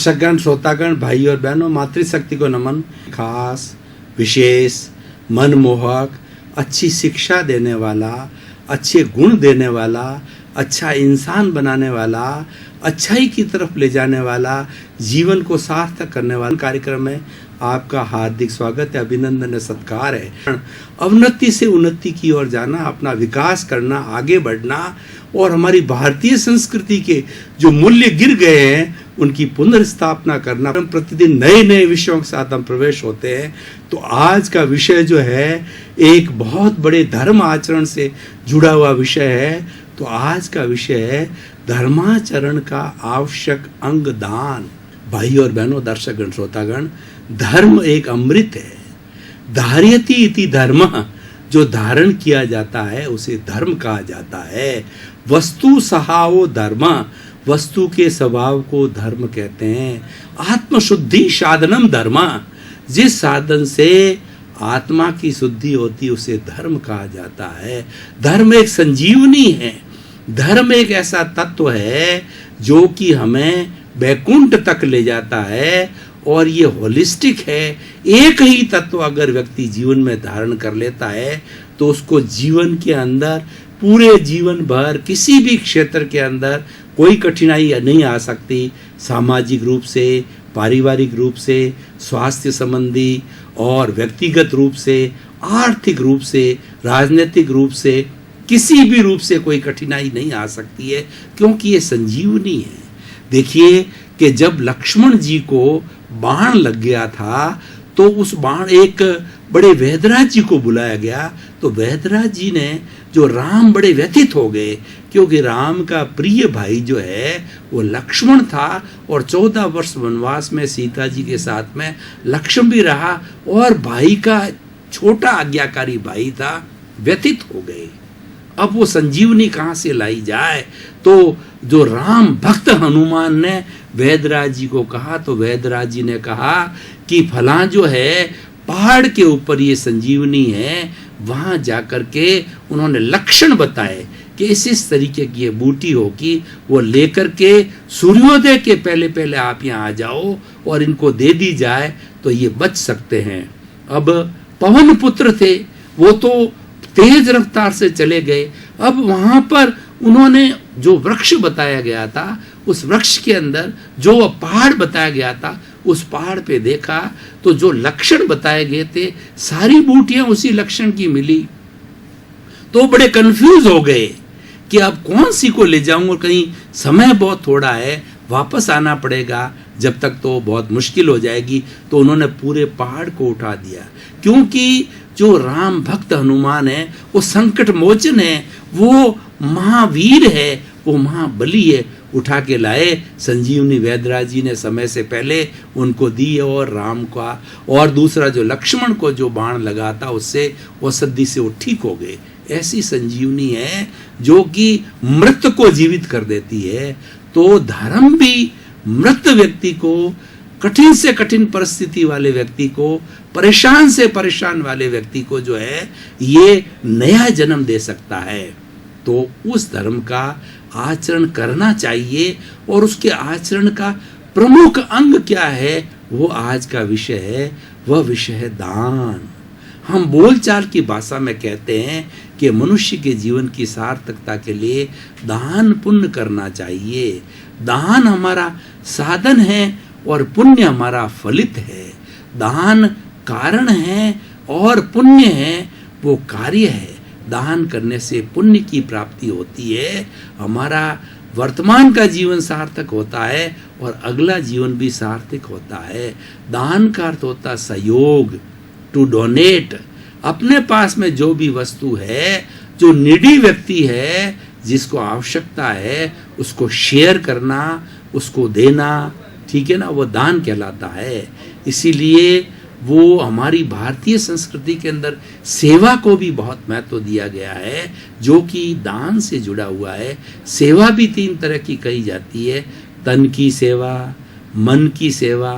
दर्शकगण, श्रोतागण, भाई और बहनों, मातृशक्ति को नमन। खास, विशेष, मनमोहक, अच्छी शिक्षा देने वाला, अच्छे गुण देने वाला, अच्छा इंसान बनाने वाला, अच्छाई की तरफ ले जाने वाला, जीवन को सार्थक करने वाला कार्यक्रम में आपका हार्दिक स्वागत है, अभिनंदन है, सत्कार है। अवनति से उन्नति की ओर जाना, अपना विकास करना, आगे बढ़ना और हमारी भारतीय संस्कृति के जो मूल्य गिर गए हैं उनकी पुनर्स्थापना करना। हम प्रतिदिन नए नए विषयों के साथ हम प्रवेश होते हैं। तो आज का विषय जो है एक बहुत बड़े धर्म आचरण से जुड़ा हुआ विषय है। तो आज का विषय है धर्माचरण का आवश्यक अंग दान। भाई और बहनों, दर्शकगण, श्रोतागण, धर्म एक अमृत है। धार्यति इति धर्मः, जो धारण किया जाता है उसे धर्म कहा जाता है। वस्तु सहावो धर्म, वस्तु के स्वभाव को धर्म कहते हैं। आत्मशुद्धि साधनम धर्म, जिस साधन से आत्मा की शुद्धि होती उसे धर्म कहा जाता है। धर्म एक संजीवनी है। धर्म एक ऐसा तत्व है जो कि हमें वैकुंठ तक ले जाता है और ये होलिस्टिक है। एक ही तत्व अगर व्यक्ति जीवन में धारण कर लेता है तो उसको जीवन के अंदर पूरे जीवन भर किसी भी क्षेत्र के अंदर कोई कठिनाई नहीं आ सकती। सामाजिक रूप से, पारिवारिक रूप से, स्वास्थ्य संबंधी और व्यक्तिगत रूप से, आर्थिक रूप से, राजनीतिक रूप से, किसी भी रूप से कोई कठिनाई नहीं आ सकती है, क्योंकि ये संजीवनी है। देखिए कि जब लक्ष्मण जी को बाण लग गया था तो उस बाण, एक बड़े वैदराज जी को बुलाया गया। तो वैदराज जी ने, जो राम बड़े व्यथित हो गए, क्योंकि राम का प्रिय भाई जो है वो लक्ष्मण था और 14 वर्ष वनवास में सीता जी के साथ में लक्ष्मण भी रहा और भाई का छोटा आज्ञाकारी भाई था, व्यथित हो गए। अब वो संजीवनी कहाँ से लाई जाए? तो जो राम भक्त हनुमान ने वैदराज जी को कहा, तो वैदराज जी ने कहा कि फलां जो है पहाड़ के ऊपर ये संजीवनी है, वहां जाकर के उन्होंने लक्षण बताए कि इस तरीके की ये बूटी होगी, वो लेकर के सूर्योदय के पहले पहले आप यहाँ आ जाओ और इनको दे दी जाए तो ये बच सकते हैं। अब पवन पुत्र थे, वो तो तेज रफ्तार से चले गए। अब वहां पर उन्होंने जो वृक्ष बताया गया था, उस वृक्ष के अंदर जो पहाड़ बताया गया था, उस पहाड़ पे देखा तो जो लक्षण बताए गए थे सारी बूटियां उसी लक्षण की मिली। तो बड़े कंफ्यूज हो गए कि अब कौन सी को ले जाऊं, और कहीं समय बहुत थोड़ा है, वापस आना पड़ेगा, जब तक तो बहुत मुश्किल हो जाएगी। तो उन्होंने पूरे पहाड़ को उठा दिया, क्योंकि जो राम भक्त हनुमान है वो संकट मोचन है, वो महावीर है, वो महाबली है। उठा के लाए। संजीवनी वैदराज जी ने समय से पहले उनको दी और राम का, और दूसरा जो लक्ष्मण को जो बाण लगा था उससे औषधि से वो ठीक हो गए। ऐसी संजीवनी है जो कि मृत को जीवित कर देती है। तो धर्म भी मृत व्यक्ति को, कठिन से कठिन परिस्थिति वाले व्यक्ति को, परेशान से परेशान वाले व्यक्ति को जो है ये नया जन्म दे सकता है। तो उस धर्म का आचरण करना चाहिए और उसके आचरण का प्रमुख अंग क्या है, वो आज का विषय है। वह विषय है दान। हम बोलचाल की भाषा में कहते हैं कि मनुष्य के जीवन की सार्थकता के लिए दान पुण्य करना चाहिए। दान हमारा साधन है और पुण्य हमारा फलित है। दान कारण है और पुण्य है वो कार्य है। दान करने से पुण्य की प्राप्ति होती है, हमारा वर्तमान का जीवन सार्थक होता है और अगला जीवन भी सार्थक होता है। दान का अर्थ होता है सहयोग, टू डोनेट। अपने पास में जो भी वस्तु है, जो नीडी व्यक्ति है, जिसको आवश्यकता है, उसको शेयर करना, उसको देना, ठीक है ना, वो दान कहलाता है। इसीलिए वो हमारी भारतीय संस्कृति के अंदर सेवा को भी बहुत महत्व दिया गया है, जो कि दान से जुड़ा हुआ है। सेवा भी 3 तरह की कही जाती है, तन की सेवा, मन की सेवा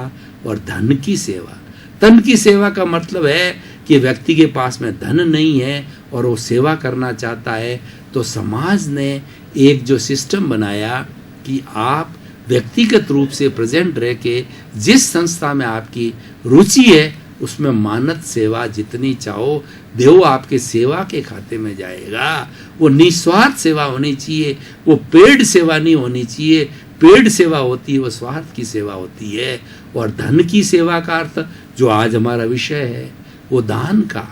और धन की सेवा। तन की सेवा का मतलब है कि व्यक्ति के पास में धन नहीं है और वो सेवा करना चाहता है, तो समाज ने एक जो सिस्टम बनाया कि आप व्यक्तिगत रूप से प्रेजेंट रह के जिस संस्था में आपकी रुचि है उसमें मानद सेवा जितनी चाहो देव आपके सेवा के खाते में जाएगा। वो निस्वार्थ सेवा होनी चाहिए, वो पेड सेवा नहीं होनी चाहिए। पेड सेवा होती है वो स्वार्थ की सेवा होती है। और धन की सेवा का अर्थ जो आज हमारा विषय है वो दान का।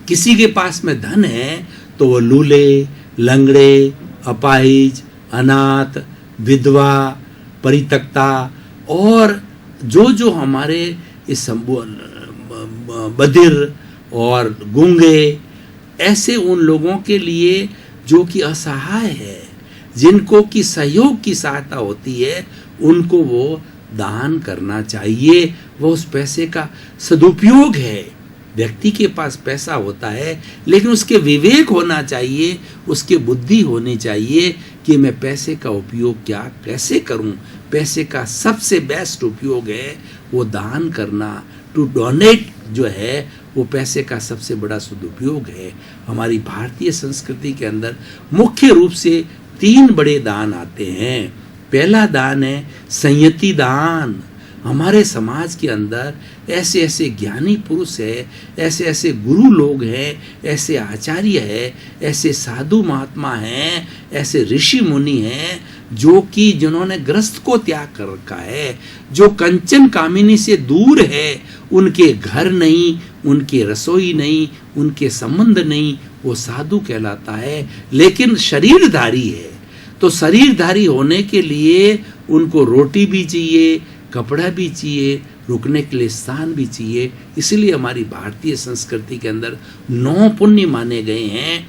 किसी के पास में धन है तो वो लूले, लंगड़े, अपाहिज, अनाथ, विधवा, परित्यक्ता और जो हमारे इस बधिर और गूंगे, ऐसे उन लोगों के लिए जो कि असहाय है, जिनको की सहयोग की सहायता होती है, उनको वो दान करना चाहिए। वो उस पैसे का सदुपयोग है। व्यक्ति के पास पैसा होता है लेकिन उसके विवेक होना चाहिए, उसके बुद्धि होनी चाहिए कि मैं पैसे का उपयोग क्या कैसे करूं। पैसे का सबसे बेस्ट उपयोग है वो दान करना। टू डोनेट जो है वो पैसे का सबसे बड़ा सदुपयोग है। हमारी भारतीय संस्कृति के अंदर मुख्य रूप से 3 बड़े दान आते हैं। पहला दान है संयति दान। हमारे समाज के अंदर ऐसे ऐसे ज्ञानी पुरुष है, ऐसे ऐसे गुरु लोग हैं, ऐसे आचार्य है, ऐसे साधु महात्मा हैं, ऐसे ऋषि मुनि हैं जो कि जिन्होंने ग्रस्त को त्याग कर रखा है, जो कंचन कामिनी से दूर है। उनके घर नहीं, उनके रसोई नहीं, उनके संबंध नहीं, वो साधु कहलाता है। लेकिन शरीरधारी है, तो शरीरधारी होने के लिए उनको रोटी भी चाहिए, कपड़ा भी चाहिए, रुकने के लिए स्थान भी चाहिए। इसलिए हमारी भारतीय संस्कृति के अंदर 9 पुण्य माने गए हैं।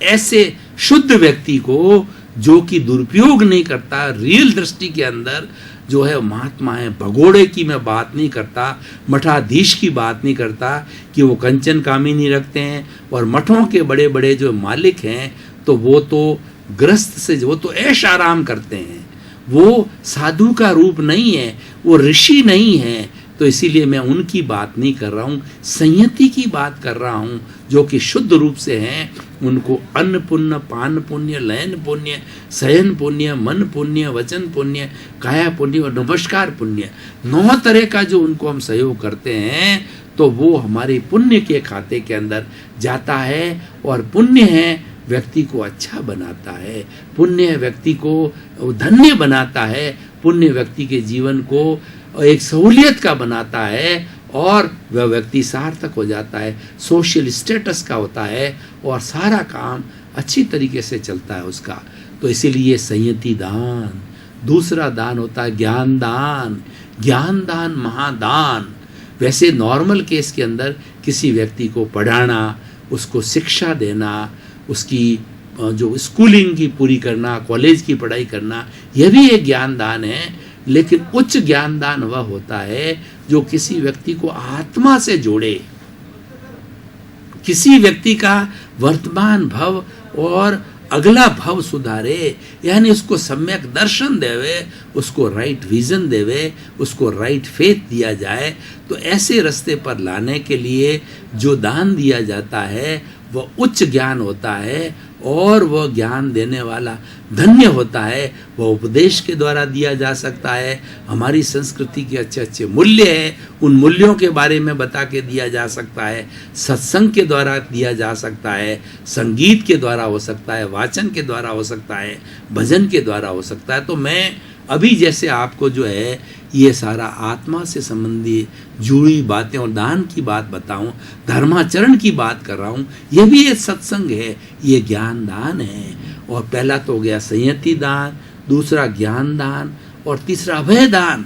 ऐसे शुद्ध व्यक्ति को जो कि दुरुपयोग नहीं करता, रियल दृष्टि के अंदर जो है महात्मा है। भगोड़े की मैं बात नहीं करता, मठाधीश की बात नहीं करता कि वो कंचन कामी नहीं रखते हैं। और मठों के बड़े बड़े जो मालिक हैं तो वो तो ग्रस्त से वो तो ऐश आराम करते हैं, वो साधु का रूप नहीं है, वो ऋषि नहीं है। तो इसीलिए मैं उनकी बात नहीं कर रहा हूँ, संयति की बात कर रहा हूँ। जो कि शुद्ध रूप से हैं, उनको अन्न पुण्य, पान पुण्य, लयन पुण्य, शयन पुण्य, मन पुण्य, वचन पुण्य, काया पुण्य और नमस्कार पुण्य, 9 तरह का जो उनको हम सहयोग करते हैं तो वो हमारे पुण्य के खाते के अंदर जाता है। और पुण्य है व्यक्ति को अच्छा बनाता है, पुण्य व्यक्ति को धन्य बनाता है, पुण्य व्यक्ति के जीवन को एक सहूलियत का बनाता है और वह व्यक्ति सार्थक हो जाता है, सोशल स्टेटस का होता है और सारा काम अच्छी तरीके से चलता है उसका। तो इसीलिए संयति दान। दूसरा दान होता है ज्ञान दान। ज्ञान दान महादान। वैसे नॉर्मल केस के अंदर किसी व्यक्ति को पढ़ाना, उसको शिक्षा देना, उसकी जो स्कूलिंग की पूरी करना, कॉलेज की पढ़ाई करना, यह भी एक ज्ञान दान है। लेकिन उच्च ज्ञान दान वह होता है जो किसी व्यक्ति को आत्मा से जोड़े, किसी व्यक्ति का वर्तमान भव और अगला भव सुधारे, यानी उसको सम्यक दर्शन देवे, उसको राइट विजन देवे, उसको राइट फेथ दिया जाए। तो ऐसे रास्ते पर लाने के लिए जो दान दिया जाता है वह उच्च ज्ञान होता है और वह ज्ञान देने वाला धन्य होता है। वह उपदेश के द्वारा दिया जा सकता है। हमारी संस्कृति के अच्छे अच्छे मूल्य हैं, उन मूल्यों के बारे में बता के दिया जा सकता है। सत्संग के द्वारा दिया जा सकता है, संगीत के द्वारा हो सकता है, वाचन के द्वारा हो सकता है, भजन के द्वारा हो सकता है। तो मैं अभी जैसे आपको जो है ये सारा आत्मा से संबंधी जुड़ी बातें और दान की बात बताऊं, धर्माचरण की बात कर रहा हूं, यह भी एक सत्संग है, ये ज्ञान दान है। और पहला तो हो गया संयति दान, दूसरा ज्ञान दान और तीसरा अभय दान।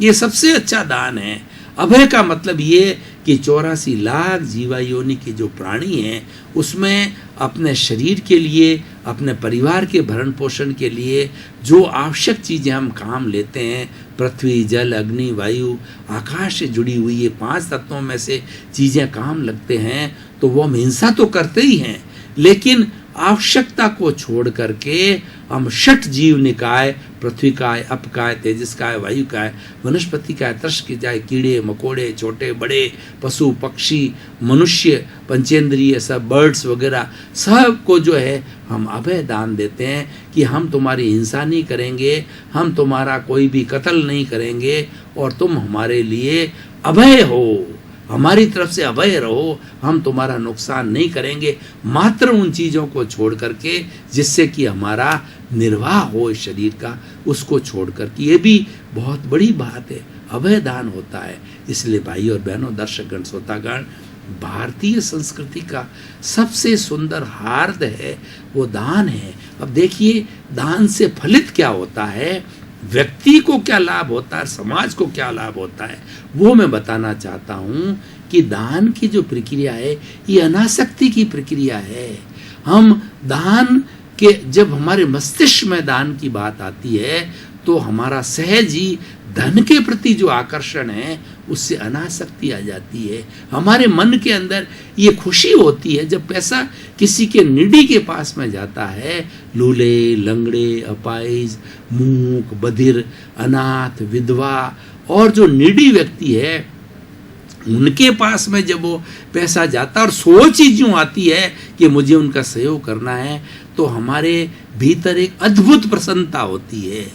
ये सबसे अच्छा दान है। अभय का मतलब ये कि 84 लाख जीवा योनि के जो प्राणी हैं उसमें अपने शरीर के लिए, अपने परिवार के भरण पोषण के लिए जो आवश्यक चीज़ें हम काम लेते हैं, पृथ्वी, जल, अग्नि, वायु, आकाश से जुड़ी हुई ये 5 तत्वों में से चीज़ें काम लगते हैं, तो वो हम हिंसा तो करते ही हैं, लेकिन आवश्यकता को छोड़ करके हम षट जीव निकाय, पृथ्वी काय, अप काय, तेजस काय, वायु काय, वनस्पति काय, तृष्क जाए, कीड़े मकोड़े, छोटे बड़े, पशु पक्षी, मनुष्य, पंचेंद्रिय, सब बर्ड्स वगैरह सब को जो है हम अभय दान देते हैं कि हम तुम्हारी हिंसा नहीं करेंगे, हम तुम्हारा कोई भी कत्ल नहीं करेंगे और तुम हमारे लिए अभय हो, हमारी तरफ से अभय रहो, हम तुम्हारा नुकसान नहीं करेंगे, मात्र उन चीज़ों को छोड़ करके जिससे कि हमारा निर्वाह हो इस शरीर का, उसको छोड़ करके। ये भी बहुत बड़ी बात है, अभय दान होता है। इसलिए भाई और बहनों, दर्शकगण, श्रोतागण, भारतीय संस्कृति का सबसे सुंदर हार्द है वो दान है। अब देखिए दान से फलित क्या होता है, व्यक्ति को क्या लाभ होता है, समाज को क्या लाभ होता है, वो मैं बताना चाहता हूँ कि दान की जो प्रक्रिया है ये अनासक्ति की प्रक्रिया है। हम दान के, जब हमारे मस्तिष्क में दान की बात आती है तो हमारा सहज ही धन के प्रति जो आकर्षण है उससे अनासक्ति आ जाती है। हमारे मन के अंदर ये खुशी होती है जब पैसा किसी के निडी के पास में जाता है। लूले, लंगड़े, अपाहिज, मूक, बधिर, अनाथ, विधवा और जो निडी व्यक्ति है उनके पास में जब वो पैसा जाता है और सोच ही यूँ आती है कि मुझे उनका सहयोग करना है, तो हमारे भीतर एक अद्भुत प्रसन्नता होती है।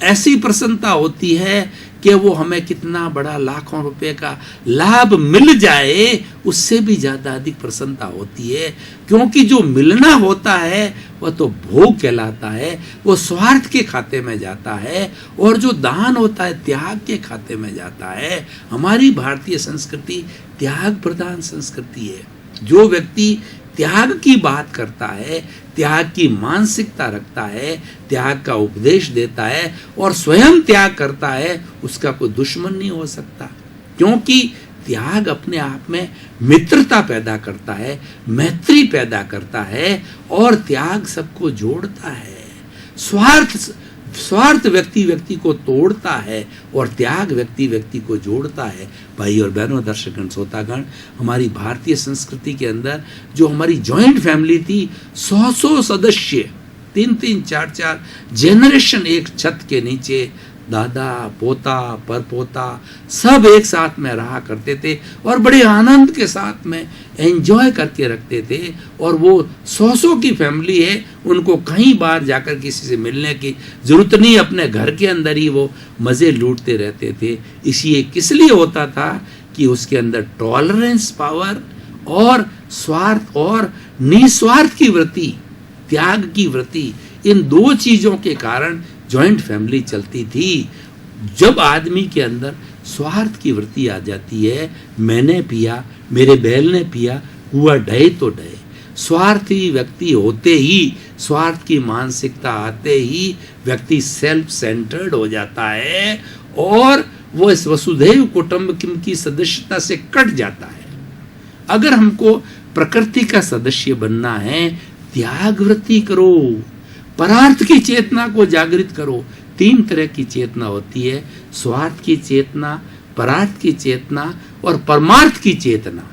ऐसी प्रसन्नता होती है कि वो हमें कितना बड़ा लाखों रुपए का लाभ मिल जाए उससे भी ज़्यादा अधिक प्रसन्नता होती है, क्योंकि जो मिलना होता है वह तो भोग कहलाता है, वो स्वार्थ के खाते में जाता है, और जो दान होता है त्याग के खाते में जाता है। हमारी भारतीय संस्कृति त्याग प्रधान संस्कृति है। जो व्यक्ति त्याग की बात करता है, त्याग की मानसिकता रखता है, त्याग का उपदेश देता है और स्वयं त्याग करता है, उसका कोई दुश्मन नहीं हो सकता, क्योंकि त्याग अपने आप में मित्रता पैदा करता है, मैत्री पैदा करता है और त्याग सबको जोड़ता है। स्वार्थ व्यक्ति को तोड़ता है और त्याग व्यक्ति को जोड़ता है। भाई और बहनों, दर्शकगण, श्रोतागण, हमारी भारतीय संस्कृति के अंदर जो हमारी जॉइंट फैमिली थी, 100 सदस्य, 3-3, 4-4 जेनरेशन एक छत के नीचे, दादा, पोता, परपोता सब एक साथ में रहा करते थे और बड़े आनंद के साथ में एंजॉय करके रखते थे। और वो 100 की फैमिली है, उनको कहीं बाहर जाकर किसी से मिलने की जरूरत नहीं, अपने घर के अंदर ही वो मज़े लूटते रहते थे। इसलिए किस लिए होता था कि उसके अंदर टॉलरेंस पावर और स्वार्थ और निस्वार्थ की वृत्ति, त्याग की वृत्ति, इन दो चीज़ों के कारण जॉइंट फैमिली चलती थी। जब आदमी के अंदर स्वार्थ की वृत्ति आ जाती है, मैंने पिया, मेरे बैल ने पिया, कुआ ढहे तो ढहे, स्वार्थी व्यक्ति होते ही, स्वार्थ की मानसिकता आते ही व्यक्ति सेल्फ सेंटर्ड हो जाता है और वो इस वसुधैव कुटुंबकम की सदस्यता से कट जाता है। अगर हमको प्रकृति का सदस्य बनना है, त्याग वृत्ति करो, परार्थ की चेतना को जागृत करो। 3 तरह की चेतना होती है, स्वार्थ की चेतना, परार्थ की चेतना और परमार्थ की चेतना।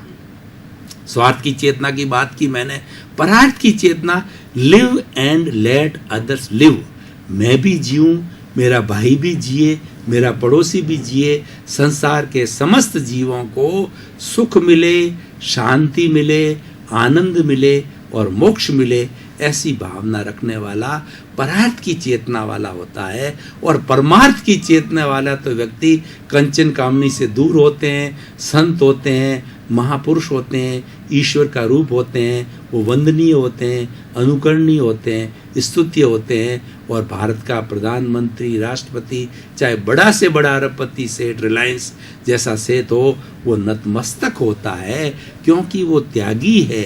स्वार्थ की चेतना की बात की मैंने, परार्थ की चेतना, live and let others live, मैं भी जीऊं, मेरा भाई भी जिए, मेरा पड़ोसी भी जिए, संसार के समस्त जीवों को सुख मिले, शांति मिले, आनंद मिले और मोक्ष मिले, ऐसी भावना रखने वाला परार्थ की चेतना वाला होता है। और परमार्थ की चेतना वाला तो व्यक्ति कंचन कामनी से दूर होते हैं, संत होते हैं, महापुरुष होते हैं, ईश्वर का रूप होते हैं, वो वंदनीय होते हैं, अनुकरणीय होते हैं, स्तुत्य होते हैं। और भारत का प्रधानमंत्री, राष्ट्रपति, चाहे बड़ा से बड़ा अरबपति सेठ, रिलायंस जैसा सेठ हो, वो नतमस्तक होता है, क्योंकि वो त्यागी है।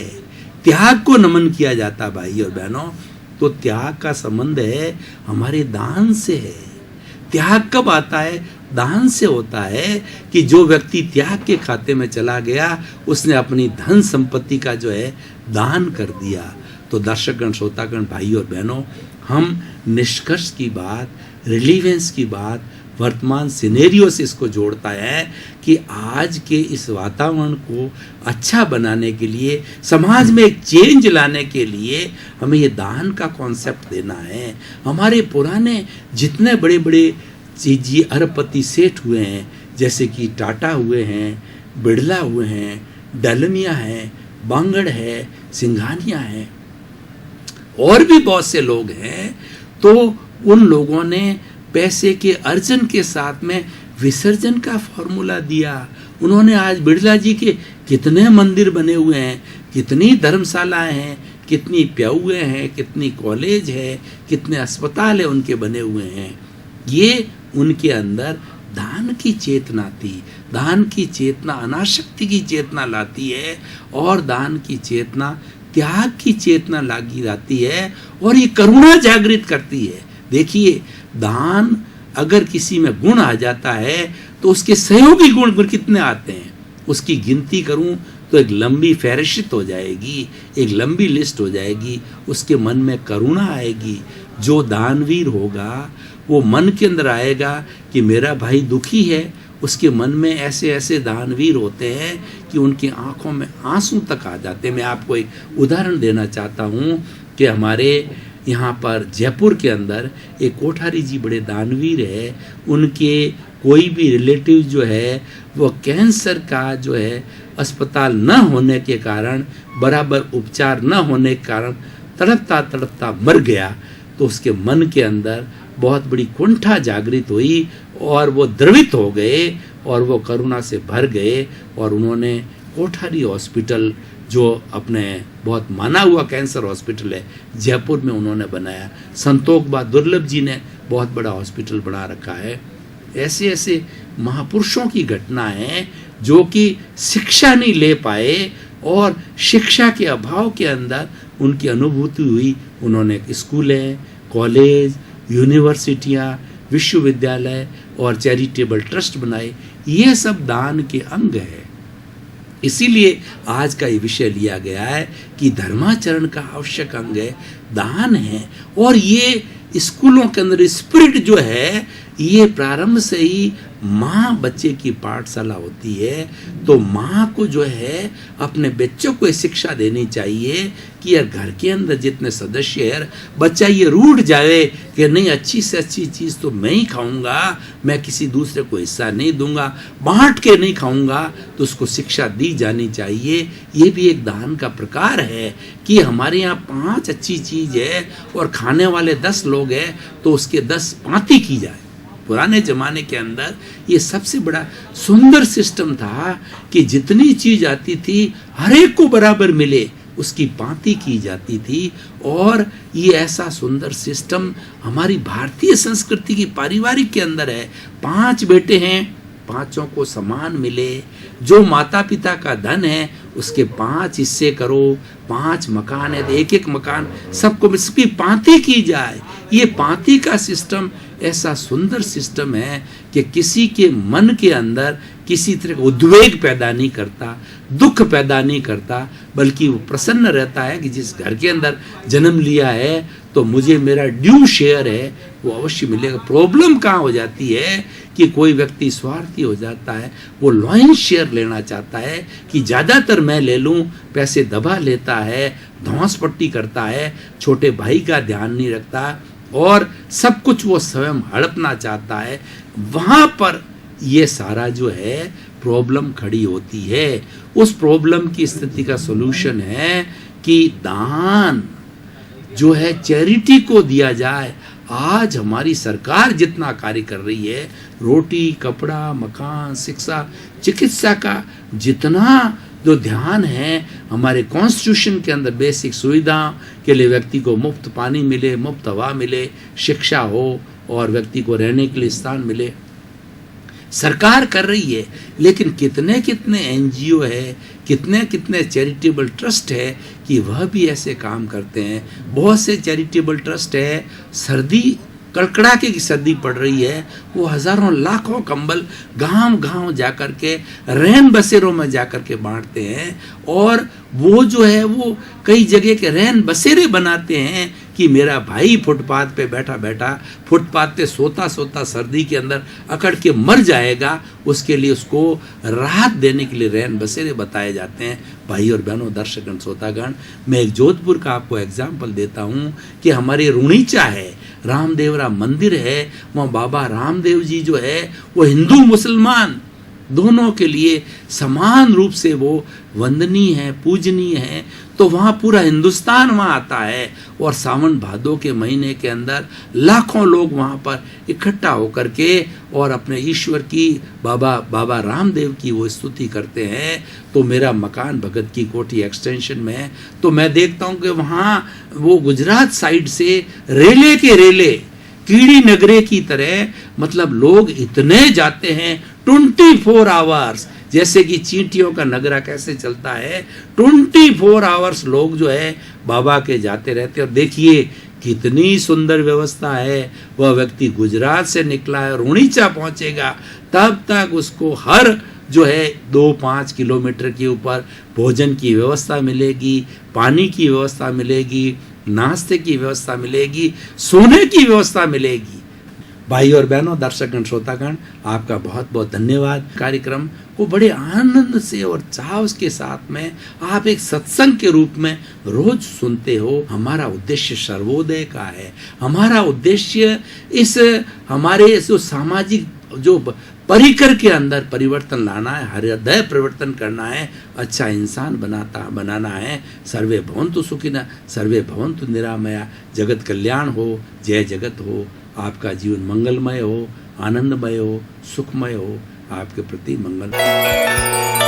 त्याग को नमन किया जाता भाई और बहनों। तो त्याग का संबंध है हमारे दान से है। त्याग कब आता है? दान से होता है कि जो व्यक्ति त्याग के खाते में चला गया, उसने अपनी धन संपत्ति का जो है दान कर दिया। तो दर्शकगण, श्रोतागण, भाई और बहनों, हम निष्कर्ष की बात, रिलीवेंस की बात, वर्तमान सिनेरियो से इसको जोड़ता है कि आज के इस वातावरण को अच्छा बनाने के लिए, समाज में एक चेंज लाने के लिए हमें ये दान का कॉन्सेप्ट देना है। हमारे पुराने जितने बड़े बड़े चीज़ अरबपति सेठ हुए हैं, जैसे कि टाटा हुए हैं, बिड़ला हुए हैं, डलमिया है, बांगड़ है, सिंघानिया है, और भी बहुत से लोग हैं, तो उन लोगों ने पैसे के अर्जन के साथ में विसर्जन का फॉर्मूला दिया। उन्होंने आज बिड़ला जी के कितने मंदिर बने हुए हैं, कितनी धर्मशालाएं हैं, कितनी प्याउए हैं, कितनी कॉलेज है, कितने अस्पताल है उनके बने हुए हैं। ये उनके अंदर दान की चेतना थी। दान की चेतना अनाशक्ति की चेतना लाती है, और दान की चेतना त्याग की चेतना लागी जाती है, और ये करुणा जागृत करती है। देखिए, दान अगर किसी में गुण आ जाता है तो उसके सहयोगी गुण कितने आते हैं, उसकी गिनती करूं तो एक लंबी फहरिस्त हो जाएगी, एक लंबी लिस्ट हो जाएगी। उसके मन में करुणा आएगी। जो दानवीर होगा वो मन के अंदर आएगा कि मेरा भाई दुखी है, उसके मन में ऐसे ऐसे दानवीर होते हैं कि उनकी आंखों में आंसू तक आ जाते हैं। मैं आपको एक उदाहरण देना चाहता हूँ कि हमारे यहाँ पर जयपुर के अंदर एक कोठारी जी बड़े दानवीर है। उनके कोई भी रिलेटिव जो है वो कैंसर का जो है अस्पताल न होने के कारण, बराबर उपचार न होने के कारण तड़पता तड़पता मर गया। तो उसके मन के अंदर बहुत बड़ी कुंठा जागृत हुई, और वो द्रवित हो गए, और वो करुणा से भर गए, और उन्होंने कोठारी हॉस्पिटल, जो अपने बहुत माना हुआ कैंसर हॉस्पिटल है जयपुर में, उन्होंने बनाया। संतोष बा दुर्लभ जी ने बहुत बड़ा हॉस्पिटल बना रखा है। ऐसे ऐसे महापुरुषों की घटना है जो कि शिक्षा नहीं ले पाए, और शिक्षा के अभाव के अंदर उनकी अनुभूति हुई। उन्होंने स्कूलें, कॉलेज, यूनिवर्सिटियाँ, विश्वविद्यालय और चैरिटेबल ट्रस्ट बनाए। ये सब दान के अंग है। इसीलिए आज का ये विषय लिया गया है कि धर्माचरण का आवश्यक अंग है, दान है। और ये स्कूलों के अंदर स्पिरिट जो है, ये प्रारंभ से ही माँ बच्चे की पाठशाला होती है। तो माँ को जो है अपने बच्चों को शिक्षा देनी चाहिए कि यार घर के अंदर जितने सदस्य हैं, बच्चा ये रूठ जाए कि नहीं, अच्छी से अच्छी चीज़ तो मैं ही खाऊंगा, मैं किसी दूसरे को हिस्सा नहीं दूंगा, बांट के नहीं खाऊंगा, तो उसको शिक्षा दी जानी चाहिए। ये भी एक दान का प्रकार है कि हमारे यहाँ 5 अच्छी चीज़ है और खाने वाले 10 लोग हैं, तो उसके 10 पाँति की जाए। पुराने ज़माने के अंदर ये सबसे बड़ा सुंदर सिस्टम था कि जितनी चीज़ आती थी हर एक को बराबर मिले, उसकी पाँति की जाती थी। और ये ऐसा सुंदर सिस्टम हमारी भारतीय संस्कृति की पारिवारिक के अंदर है। 5 बेटे हैं, 5 को समान मिले। जो माता पिता का धन है उसके 5 हिस्से करो। 5 मकान है तो एक मकान सबको, इसकी पाँति की जाए। ये पाँति का सिस्टम ऐसा सुंदर सिस्टम है कि किसी के मन के अंदर किसी तरह का उद्वेग पैदा नहीं करता, दुख पैदा नहीं करता, बल्कि वो प्रसन्न रहता है कि जिस घर के अंदर जन्म लिया है तो मुझे मेरा ड्यू शेयर है वो अवश्य मिलेगा। प्रॉब्लम कहाँ हो जाती है कि कोई व्यक्ति स्वार्थी हो जाता है, वो लॉइन शेयर लेना चाहता है कि ज़्यादातर मैं ले लूँ, पैसे दबा लेता है, धौंस पट्टी करता है, छोटे भाई का ध्यान नहीं रखता, और सब कुछ वो स्वयं हड़पना चाहता है। वहाँ पर ये सारा जो है प्रॉब्लम खड़ी होती है। उस प्रॉब्लम की स्थिति का सॉल्यूशन है कि दान जो है चैरिटी को दिया जाए। आज हमारी सरकार जितना कार्य कर रही है, रोटी, कपड़ा, मकान, शिक्षा, चिकित्सा का जितना जो ध्यान है, हमारे कॉन्स्टिट्यूशन के अंदर बेसिक सुविधा के लिए व्यक्ति को मुफ्त पानी मिले, मुफ्त हवा मिले, शिक्षा हो और व्यक्ति को रहने के लिए स्थान मिले, सरकार कर रही है। लेकिन कितने कितने एनजीओ है, कितने कितने चैरिटेबल ट्रस्ट है कि वह भी ऐसे काम करते हैं। बहुत से चैरिटेबल ट्रस्ट है, सर्दी कड़कड़ाके की सर्दी पड़ रही है, वो हज़ारों लाखों कंबल गांव-गांव जाकर के रैन बसेरों में जाकर के बांटते हैं। और वो जो है वो कई जगह के रैन बसेरे बनाते हैं कि मेरा भाई फुटपाथ पे बैठा बैठा फुटपाथ पे सोता सोता सर्दी के अंदर अकड़ के मर जाएगा, उसके लिए उसको राहत देने के लिए रैन बसेरे बताए जाते हैं। भाई और बहनों, दर्शकगण, श्रोतागण, मैं एक जोधपुर का आपको एग्जाम्पल देता हूँ कि हमारे रुणीचा है, रामदेवरा मंदिर है, वहाँ बाबा रामदेव जी जो है वो हिंदू मुसलमान दोनों के लिए समान रूप से वो वंदनीय है, पूजनीय है। तो वहाँ पूरा हिंदुस्तान वहाँ आता है और सावन भादों के महीने के अंदर लाखों लोग वहाँ पर इकट्ठा होकर के और अपने ईश्वर की बाबा रामदेव की वो स्तुति करते हैं। तो मेरा मकान भगत की कोठी एक्सटेंशन में है, तो मैं देखता हूँ कि वहाँ वो गुजरात साइड से रेले के रेले कीड़ी नगरे की तरह, मतलब लोग इतने जाते हैं 24 आवर्स, जैसे कि चींटियों का नगरा कैसे चलता है, 24 आवर्स लोग जो है बाबा के जाते रहते हैं। और देखिए कितनी सुंदर व्यवस्था है। वह व्यक्ति गुजरात से निकला है, रुणीचा पहुंचेगा, तब तक उसको हर जो है 2-5 किलोमीटर के ऊपर भोजन की व्यवस्था मिलेगी, पानी की व्यवस्था मिलेगी, नाश्ते की व्यवस्था मिलेगी, सोने की व्यवस्था मिलेगी। भाई और बहनों, दर्शकगण, श्रोतागण, आपका बहुत बहुत धन्यवाद। कार्यक्रम को बड़े आनंद से और चाव के साथ में आप एक सत्संग के रूप में रोज सुनते हो। हमारा उद्देश्य सर्वोदय का है। हमारा उद्देश्य इस हमारे जो सामाजिक जो परिकर के अंदर परिवर्तन लाना है, हृदय परिवर्तन करना है, अच्छा इंसान बनाना है। सर्वे भवन्तु सुखिनः, सर्वे भवन्तु निरामया, जगत कल्याण हो, जय जगत हो, आपका जीवन मंगलमय हो, आनंदमय हो, सुखमय हो, आपके प्रति मंगल।